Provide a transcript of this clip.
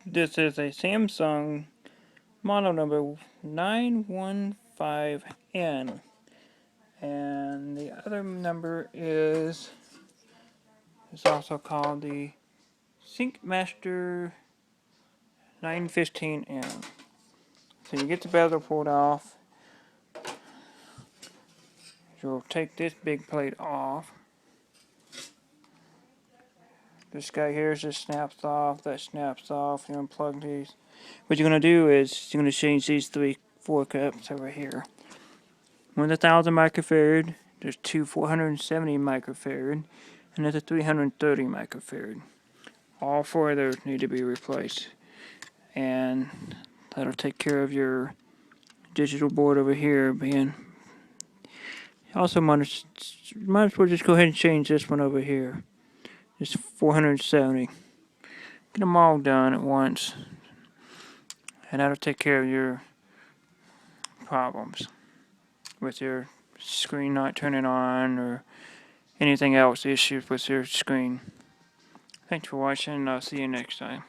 This is a Samsung model number 915N. And the other number is also called the Syncmaster 915N. So you get the bezel pulled off. You'll take this big plate off. This guy here just snaps off, that snaps off. You unplug these. What you're going to do is you're going to change these 4 cups over here. One's 1000 microfarad, there's two 470 microfarad, and there's a 330 microfarad. All 4 of those need to be replaced. And that'll take care of your digital board over here being. Also, might as well just go ahead and change this one over here. It's 470. Get them all done at once. And that'll take care of your problems with your screen not turning on or anything else issues with your screen. Thanks for watching, and I'll see you next time.